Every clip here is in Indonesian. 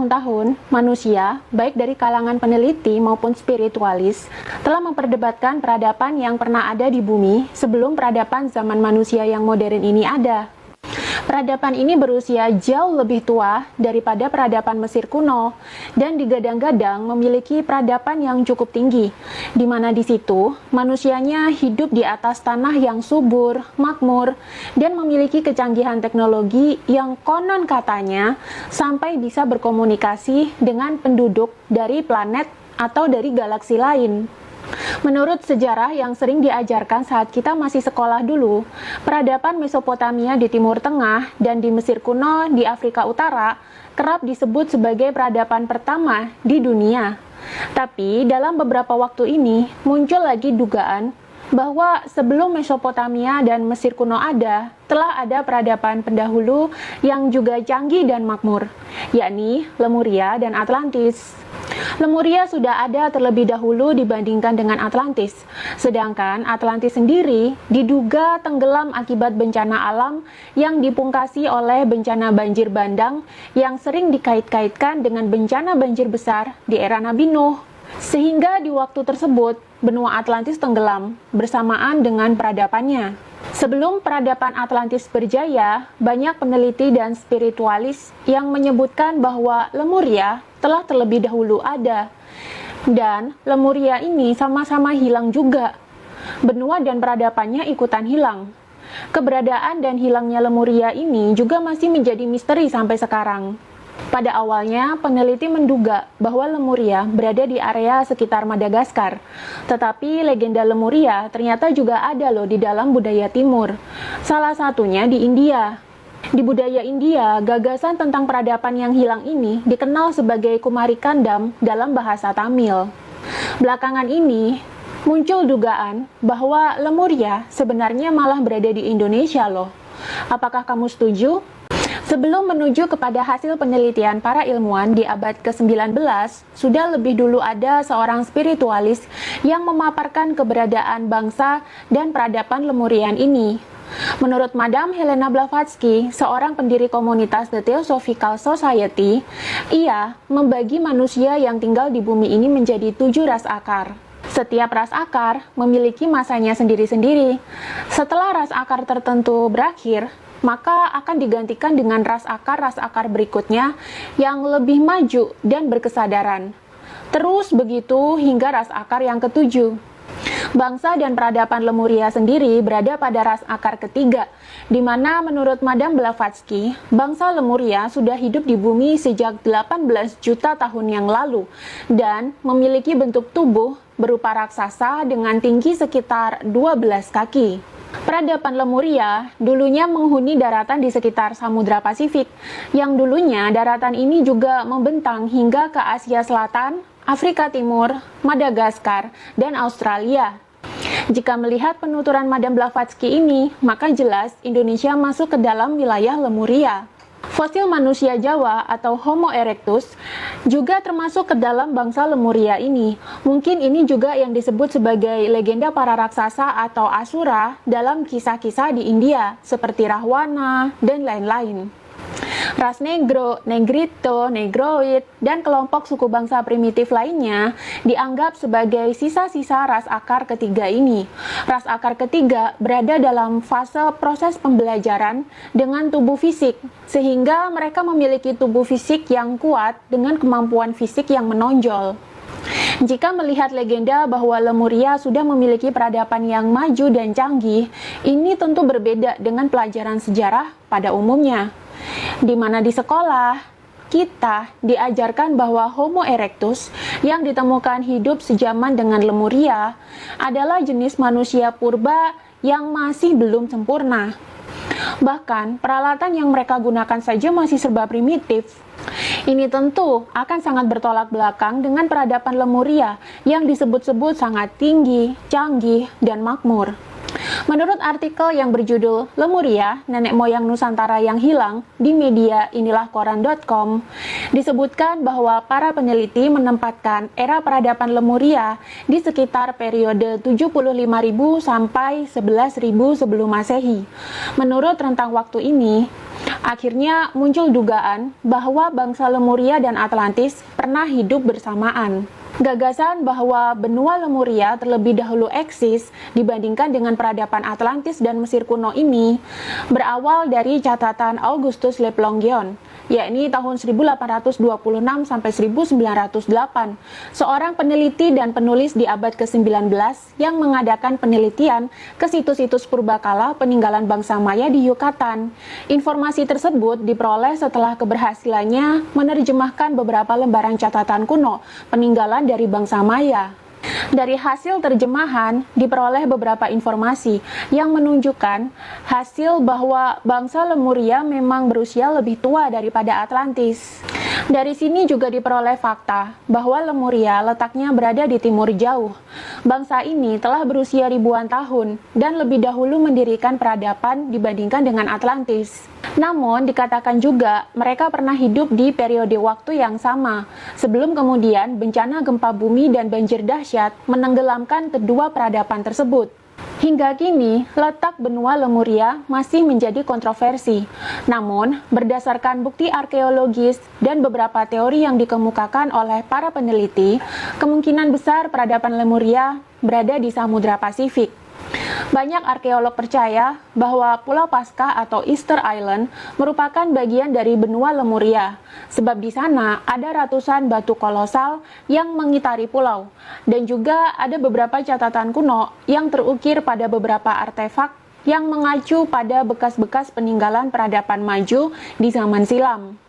bertahun-tahun, manusia, baik dari kalangan peneliti maupun spiritualis, telah memperdebatkan peradaban yang pernah ada di bumi sebelum peradaban zaman manusia yang modern ini ada. Peradaban ini berusia jauh lebih tua daripada peradaban Mesir kuno dan digadang-gadang memiliki peradaban yang cukup tinggi, di mana di situ manusianya hidup di atas tanah yang subur, makmur, dan memiliki kecanggihan teknologi yang konon katanya sampai bisa berkomunikasi dengan penduduk dari planet atau dari galaksi lain. Menurut sejarah yang sering diajarkan saat kita masih sekolah dulu, peradaban Mesopotamia di Timur Tengah dan di Mesir kuno di Afrika Utara kerap disebut sebagai peradaban pertama di dunia. Tapi dalam beberapa waktu ini muncul lagi dugaan bahwa sebelum Mesopotamia dan Mesir kuno ada, telah ada peradaban pendahulu yang juga canggih dan makmur, yakni Lemuria dan Atlantis. Lemuria sudah ada terlebih dahulu dibandingkan dengan Atlantis, sedangkan Atlantis sendiri diduga tenggelam akibat bencana alam yang dipungkasi oleh bencana banjir bandang yang sering dikait-kaitkan dengan bencana banjir besar di era Nabi Nuh. Sehingga di waktu tersebut, benua Atlantis tenggelam bersamaan dengan peradabannya. Sebelum peradaban Atlantis berjaya, banyak peneliti dan spiritualis yang menyebutkan bahwa Lemuria telah terlebih dahulu ada. Dan Lemuria ini sama-sama hilang juga. Benua dan peradabannya ikutan hilang. Keberadaan dan hilangnya Lemuria ini juga masih menjadi misteri sampai sekarang. Pada awalnya, peneliti menduga bahwa Lemuria berada di area sekitar Madagaskar. Tetapi legenda Lemuria ternyata juga ada loh di dalam budaya timur. Salah satunya di India. Di budaya India, gagasan tentang peradaban yang hilang ini dikenal sebagai Kumari Kandam dalam bahasa Tamil. Belakangan ini, muncul dugaan bahwa Lemuria sebenarnya malah berada di Indonesia loh. Apakah kamu setuju? Sebelum menuju kepada hasil penelitian para ilmuwan di abad ke-19, sudah lebih dulu ada seorang spiritualis yang memaparkan keberadaan bangsa dan peradaban Lemurian ini. Menurut Madame Helena Blavatsky, seorang pendiri komunitas The Theosophical Society, ia membagi manusia yang tinggal di bumi ini menjadi 7 ras akar. Setiap ras akar memiliki masanya sendiri-sendiri. Setelah ras akar tertentu berakhir, maka akan digantikan dengan ras akar berikutnya yang lebih maju dan berkesadaran. Terus begitu hingga ras akar yang ketujuh. Bangsa dan peradaban Lemuria sendiri berada pada ras akar ketiga, di mana menurut Madame Blavatsky, bangsa Lemuria sudah hidup di bumi sejak 18 juta tahun yang lalu, dan memiliki bentuk tubuh berupa raksasa dengan tinggi sekitar 12 kaki. Peradaban Lemuria dulunya menghuni daratan di sekitar Samudra Pasifik, yang dulunya daratan ini juga membentang hingga ke Asia Selatan, Afrika Timur, Madagaskar, dan Australia. Jika melihat penuturan Madame Blavatsky ini, maka jelas Indonesia masuk ke dalam wilayah Lemuria. Fosil manusia Jawa atau Homo erectus juga termasuk ke dalam bangsa Lemuria ini. Mungkin ini juga yang disebut sebagai legenda para raksasa atau Asura dalam kisah-kisah di India, seperti Rahwana dan lain-lain. Ras Negro, Negrito, Negroid, dan kelompok suku bangsa primitif lainnya dianggap sebagai sisa-sisa ras akar ketiga ini. Ras akar ketiga berada dalam fase proses pembelajaran dengan tubuh fisik, sehingga mereka memiliki tubuh fisik yang kuat dengan kemampuan fisik yang menonjol. Jika melihat legenda bahwa Lemuria sudah memiliki peradaban yang maju dan canggih, ini tentu berbeda dengan pelajaran sejarah pada umumnya. Di mana di sekolah, kita diajarkan bahwa Homo erectus yang ditemukan hidup sejaman dengan Lemuria adalah jenis manusia purba yang masih belum sempurna. Bahkan, peralatan yang mereka gunakan saja masih serba primitif. Ini tentu akan sangat bertolak belakang dengan peradaban Lemuria yang disebut-sebut sangat tinggi, canggih, dan makmur. Menurut artikel yang berjudul Lemuria, Nenek Moyang Nusantara yang Hilang di media inilahkoran.com, disebutkan bahwa para peneliti menempatkan era peradaban Lemuria di sekitar periode 75.000 sampai 11.000 sebelum Masehi. Menurut rentang waktu ini, akhirnya muncul dugaan bahwa bangsa Lemuria dan Atlantis pernah hidup bersamaan. Gagasan bahwa benua Lemuria terlebih dahulu eksis dibandingkan dengan peradaban Atlantis dan Mesir kuno ini berawal dari catatan Augustus Le Plongeon, yakni tahun 1826 sampai 1908, seorang peneliti dan penulis di abad ke-19 yang mengadakan penelitian ke situs-situs purbakala peninggalan bangsa Maya di Yucatan. Informasi tersebut diperoleh setelah keberhasilannya menerjemahkan beberapa lembaran catatan kuno peninggalan dari bangsa Maya. Dari hasil terjemahan, diperoleh beberapa informasi yang menunjukkan hasil bahwa bangsa Lemuria memang berusia lebih tua daripada Atlantis. Dari sini juga diperoleh fakta bahwa Lemuria letaknya berada di timur jauh. Bangsa ini telah berusia ribuan tahun dan lebih dahulu mendirikan peradaban dibandingkan dengan Atlantis. Namun, dikatakan juga mereka pernah hidup di periode waktu yang sama, sebelum kemudian bencana gempa bumi dan banjir dahsyat menenggelamkan kedua peradaban tersebut. Hingga kini, letak benua Lemuria masih menjadi kontroversi. Namun, berdasarkan bukti arkeologis dan beberapa teori yang dikemukakan oleh para peneliti, kemungkinan besar peradaban Lemuria berada di Samudra Pasifik. Banyak arkeolog percaya bahwa Pulau Paskah atau Easter Island merupakan bagian dari benua Lemuria, sebab di sana ada ratusan batu kolosal yang mengitari pulau, dan juga ada beberapa catatan kuno yang terukir pada beberapa artefak yang mengacu pada bekas-bekas peninggalan peradaban maju di zaman silam.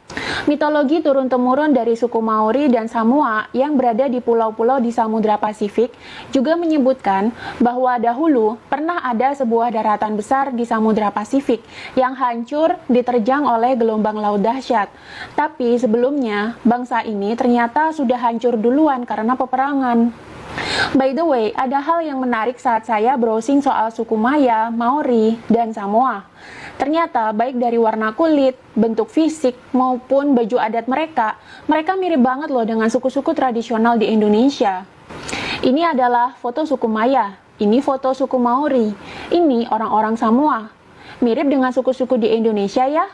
Mitologi turun-temurun dari suku Maori dan Samoa yang berada di pulau-pulau di Samudra Pasifik juga menyebutkan bahwa dahulu pernah ada sebuah daratan besar di Samudra Pasifik yang hancur diterjang oleh gelombang laut dahsyat. Tapi sebelumnya, bangsa ini ternyata sudah hancur duluan karena peperangan. By the way, ada hal yang menarik saat saya browsing soal suku Maya, Maori, dan Samoa. Ternyata baik dari warna kulit, bentuk fisik, maupun baju adat mereka mirip banget loh dengan suku-suku tradisional di Indonesia. Ini adalah foto suku Maya, ini foto suku Maori, ini orang-orang Samoa. Mirip dengan suku-suku di Indonesia ya?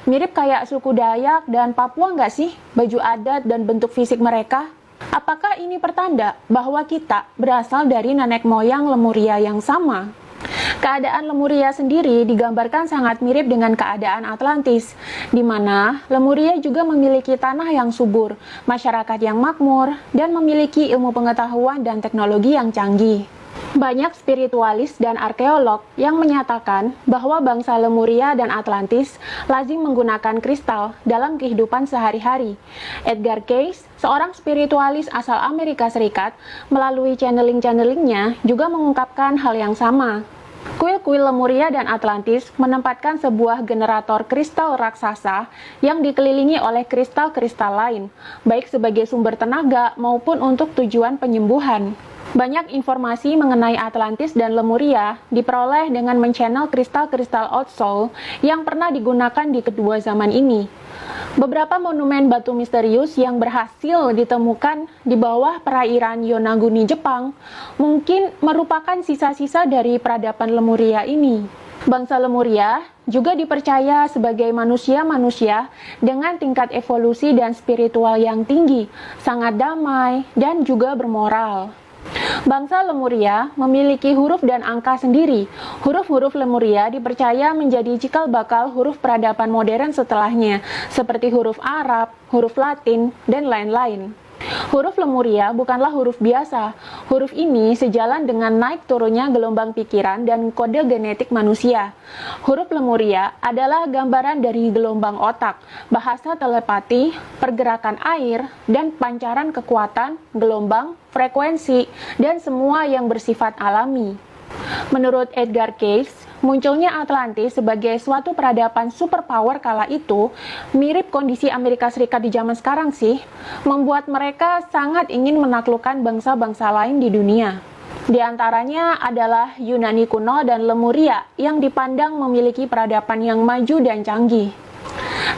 Mirip kayak suku Dayak dan Papua nggak sih baju adat dan bentuk fisik mereka? Apakah ini pertanda bahwa kita berasal dari nenek moyang Lemuria yang sama? Keadaan Lemuria sendiri digambarkan sangat mirip dengan keadaan Atlantis, di mana Lemuria juga memiliki tanah yang subur, masyarakat yang makmur, dan memiliki ilmu pengetahuan dan teknologi yang canggih. Banyak spiritualis dan arkeolog yang menyatakan bahwa bangsa Lemuria dan Atlantis lazim menggunakan kristal dalam kehidupan sehari-hari. Edgar Cayce, seorang spiritualis asal Amerika Serikat, melalui channeling-channelingnya juga mengungkapkan hal yang sama. Kuil-kuil Lemuria dan Atlantis menempatkan sebuah generator kristal raksasa yang dikelilingi oleh kristal-kristal lain, baik sebagai sumber tenaga maupun untuk tujuan penyembuhan. Banyak informasi mengenai Atlantis dan Lemuria diperoleh dengan men-channel kristal-kristal Old Soul yang pernah digunakan di kedua zaman ini. Beberapa monumen batu misterius yang berhasil ditemukan di bawah perairan Yonaguni, Jepang, mungkin merupakan sisa-sisa dari peradaban Lemuria ini. Bangsa Lemuria juga dipercaya sebagai manusia-manusia dengan tingkat evolusi dan spiritual yang tinggi, sangat damai, dan juga bermoral. Bangsa Lemuria memiliki huruf dan angka sendiri. Huruf-huruf Lemuria dipercaya menjadi cikal bakal huruf peradaban modern setelahnya, seperti huruf Arab, huruf Latin, dan lain-lain. Huruf Lemuria bukanlah huruf biasa. Huruf ini sejalan dengan naik turunnya gelombang pikiran dan kode genetik manusia. Huruf Lemuria adalah gambaran dari gelombang otak, bahasa telepati, pergerakan air, dan pancaran kekuatan, gelombang, frekuensi, dan semua yang bersifat alami. Menurut Edgar Cayce, munculnya Atlantis sebagai suatu peradaban superpower kala itu mirip kondisi Amerika Serikat di zaman sekarang sih, membuat mereka sangat ingin menaklukkan bangsa-bangsa lain di dunia. Di antaranya adalah Yunani kuno dan Lemuria yang dipandang memiliki peradaban yang maju dan canggih.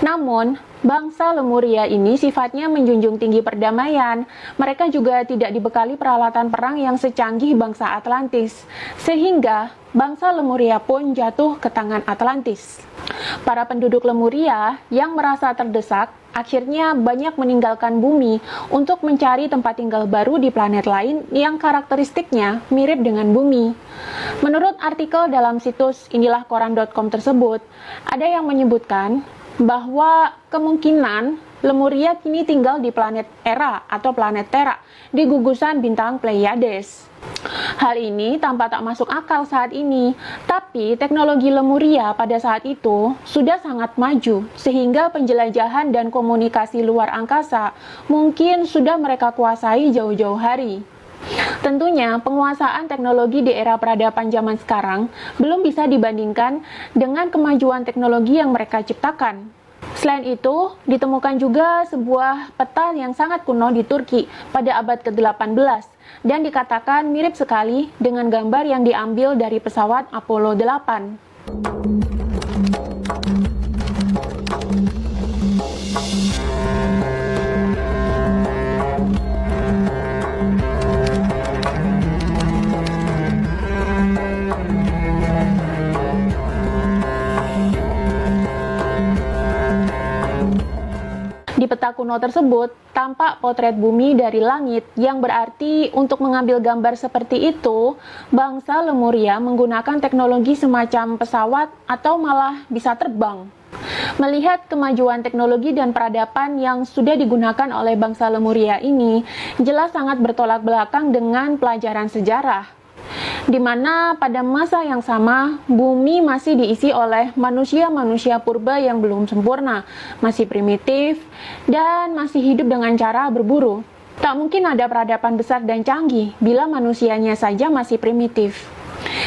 Namun, bangsa Lemuria ini sifatnya menjunjung tinggi perdamaian. Mereka juga tidak dibekali peralatan perang yang secanggih bangsa Atlantis, sehingga bangsa Lemuria pun jatuh ke tangan Atlantis. Para penduduk Lemuria yang merasa terdesak akhirnya banyak meninggalkan bumi untuk mencari tempat tinggal baru di planet lain yang karakteristiknya mirip dengan bumi. Menurut artikel dalam situs inilahkoran.com tersebut, ada yang menyebutkan bahwa kemungkinan Lemuria kini tinggal di planet Era atau planet Terra di gugusan bintang Pleiades. Hal ini tampak tak masuk akal saat ini, tapi teknologi Lemuria pada saat itu sudah sangat maju, sehingga penjelajahan dan komunikasi luar angkasa mungkin sudah mereka kuasai jauh-jauh hari. Tentunya, penguasaan teknologi di era peradaban zaman sekarang belum bisa dibandingkan dengan kemajuan teknologi yang mereka ciptakan. Selain itu, ditemukan juga sebuah peta yang sangat kuno di Turki pada abad ke-18 dan dikatakan mirip sekali dengan gambar yang diambil dari pesawat Apollo 8. Di peta kuno tersebut, tampak potret bumi dari langit yang berarti untuk mengambil gambar seperti itu, bangsa Lemuria menggunakan teknologi semacam pesawat atau malah bisa terbang. Melihat kemajuan teknologi dan peradaban yang sudah digunakan oleh bangsa Lemuria ini, jelas sangat bertolak belakang dengan pelajaran sejarah, di mana pada masa yang sama, bumi masih diisi oleh manusia-manusia purba yang belum sempurna, masih primitif, dan masih hidup dengan cara berburu. Tak mungkin ada peradaban besar dan canggih bila manusianya saja masih primitif.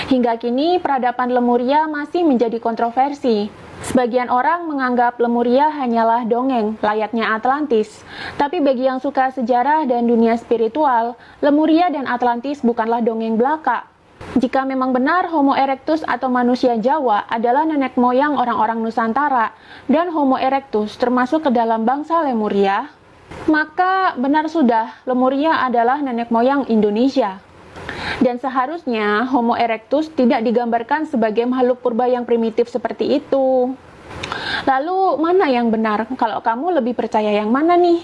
Hingga kini, peradaban Lemuria masih menjadi kontroversi. Sebagian orang menganggap Lemuria hanyalah dongeng, layaknya Atlantis. Tapi bagi yang suka sejarah dan dunia spiritual, Lemuria dan Atlantis bukanlah dongeng belaka. Jika memang benar Homo erectus atau manusia Jawa adalah nenek moyang orang-orang Nusantara, dan Homo erectus termasuk ke dalam bangsa Lemuria, maka benar sudah Lemuria adalah nenek moyang Indonesia. Dan seharusnya Homo erectus tidak digambarkan sebagai makhluk purba yang primitif seperti itu. Lalu mana yang benar? Kalau kamu lebih percaya yang mana nih?